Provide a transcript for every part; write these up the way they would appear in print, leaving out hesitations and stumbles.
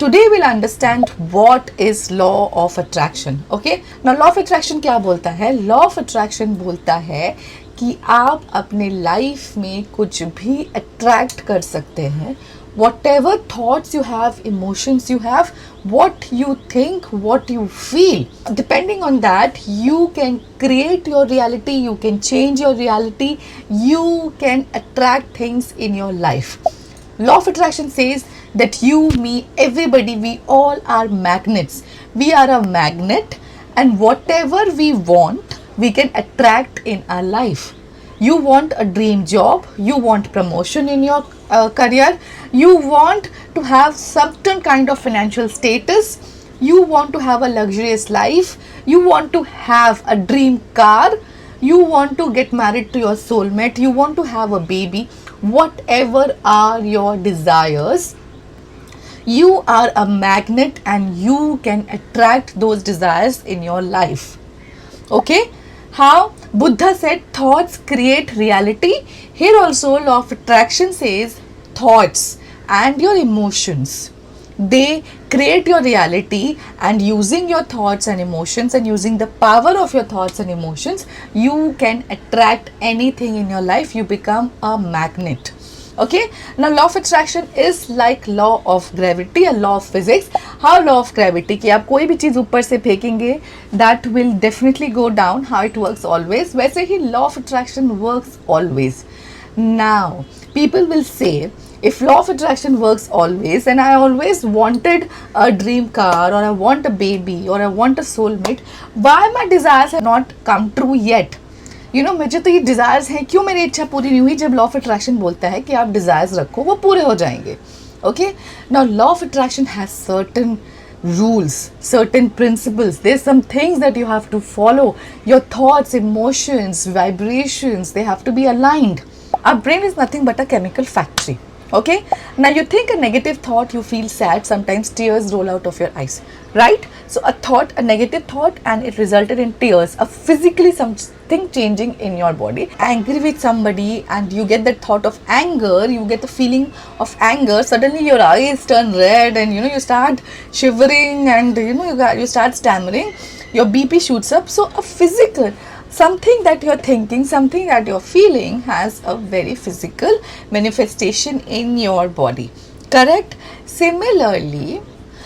today we'll understand what is law of attraction. Okay, now law of attraction क्या बोलता है? Law of attraction बोलता है कि आप अपने लाइफ में कुछ भी अट्रैक्ट कर सकते हैं. Whatever thoughts you have, emotions you have, what you think, what you feel, depending on that, you can create your reality, you can change your reality, you can attract things in your life. Law of attraction says that you, me, everybody, we all are magnets. We are a magnet, and whatever we want, we can attract in our life. You want a dream job, you want promotion in your career, you want to have certain kind of financial status, you want to have a luxurious life, you want to have a dream car, you want to get married to your soulmate, you want to have a baby. Whatever are your desires, you are a magnet and you can attract those desires in your life. Okay, how Buddha said thoughts create reality. Here also law of attraction says thoughts and your emotions, they create your reality, and using your thoughts and emotions and using the power of your thoughts and emotions, you can attract anything in your life. You become a magnet. Okay, now law of attraction is like law of gravity, a law of physics. How law of gravity कि आप कोई भी चीज़ ऊपर से फेंकेंगे that will definitely go down. How it works always, वैसे ही law of attraction works always. Now people will say, if law of attraction works always and I always wanted a dream car, or I want a baby, or I want a soulmate, why my desires have not come true yet? मुझे तो ये desires हैं, क्यों मेरी इच्छा पूरी नहीं हुई? जब लॉ ऑफ अट्रैक्शन बोलता है कि आप डिज़ायर्स रखो, वो पूरे हो जाएंगे. Okay, now law of attraction has certain rules, certain principles. There's some things that you have to follow. Your thoughts, emotions, vibrations, they have to be aligned. Our brain is nothing but a chemical factory. Okay, now you think a negative thought, you feel sad, sometimes tears roll out of your eyes, right? So a thought, a negative thought, and it resulted in tears, a physically something changing in your body. Angry with somebody and you get that thought of anger, you get the feeling of anger, suddenly your eyes turn red and you start shivering and you start stammering, your BP shoots up. So a physical, something that you're thinking, something that you're feeling has a very physical manifestation in your body. Correct? Similarly,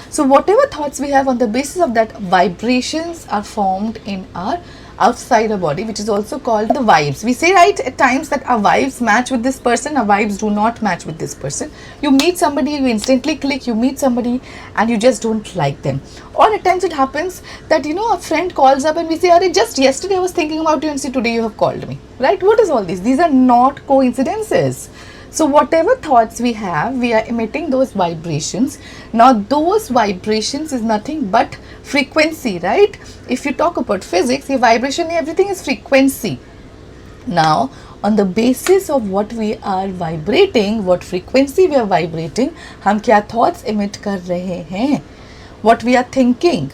so whatever thoughts we have, on the basis of that, vibrations are formed in our outside our body, which is also called the vibes. We say, right, at times that our vibes match with this person, our vibes do not match with this person. You meet somebody, you instantly click, you meet somebody and you just don't like them. Or at times it happens that a friend calls up and we say, Arey, just yesterday I was thinking about you and see today you have called me. Right? What is all this? These are not coincidences. So whatever thoughts we have, we are emitting those vibrations. Now those vibrations is nothing but frequency, right? If you talk about physics, your vibration, everything is frequency. Now on the basis of what we are vibrating, what frequency we are vibrating, हम क्या thoughts emit कर रहे हैं, what we are thinking,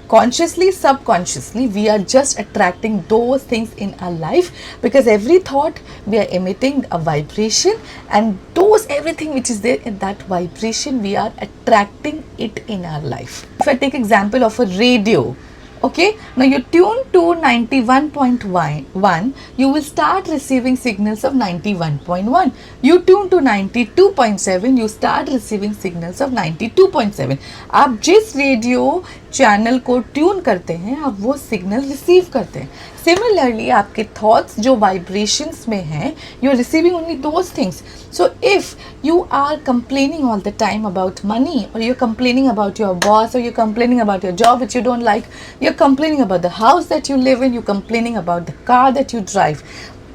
consciously, subconsciously, we are just attracting those things in our life, because every thought we are emitting a vibration, and those everything which is there in that vibration, we are attracting it in our life. If I take example of a radio, okay, now you tune to 91.1, you will start receiving signals of 91.1. You tune to 92.7, you start receiving signals of 92.7. आप जिस radio channel को tune करते हैं, आप वो signal receive करते हैं. Similarly, आपके thoughts जो vibrations में हैं, you are receiving only those things. So if you are complaining all the time about money, or you're complaining about your boss, or you're complaining about your job which you don't like, you're complaining about the house that you live in, you're complaining about the car that you drive,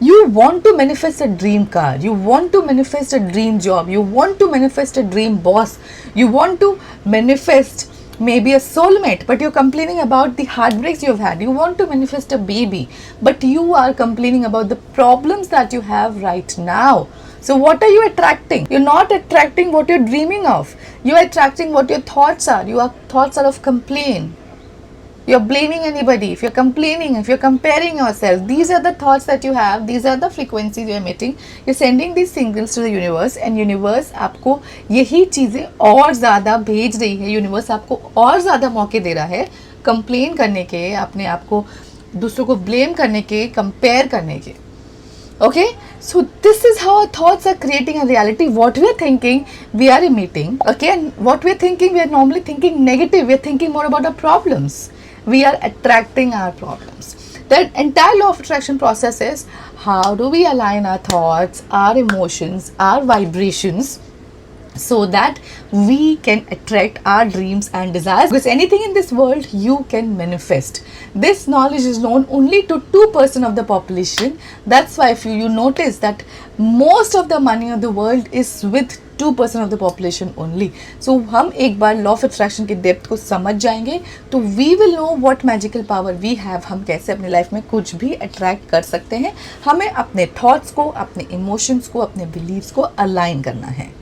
you want to manifest a dream car, you want to manifest a dream job, you want to manifest a dream boss, you want to manifest maybe a soulmate, but you're complaining about the heartbreaks you've had. You want to manifest a baby, but you are complaining about the problems that you have right now. So what are you attracting? You're not attracting what you're dreaming of. You're attracting what your thoughts are. Your thoughts are of complaint. you're blaming anybody, if you're complaining, if you're comparing yourself, these are the thoughts that you have, these are the frequencies you're emitting. You're sending these signals to the universe and universe आपको यही चीज़ें और ज़्यादा भेज रही है. Universe आपको और ज़्यादा मौके दे रहा है कंप्लेन करने के, अपने आप को दूसरों को ब्लेम करने के, कंपेयर करने के. Okay, so this is how our thoughts are creating a reality. What we are thinking, we are emitting. Okay, and what we are thinking, we are normally thinking negative. We are thinking more about our problems. We are attracting our problems. The entire law of attraction process is how do we align our thoughts, our emotions, our vibrations, so that we can attract our dreams and desires, because anything in this world you can manifest. This knowledge is known only to 2% of the population. That's why if you notice that most of the money of the world is with 2% of the population only. So हम एक बार law of attraction की depth को समझ जाएंगे तो we will know what magical power we have. हम कैसे अपनी life में कुछ भी attract कर सकते हैं. हमें अपने thoughts को, अपने emotions को, अपने beliefs को align करना है.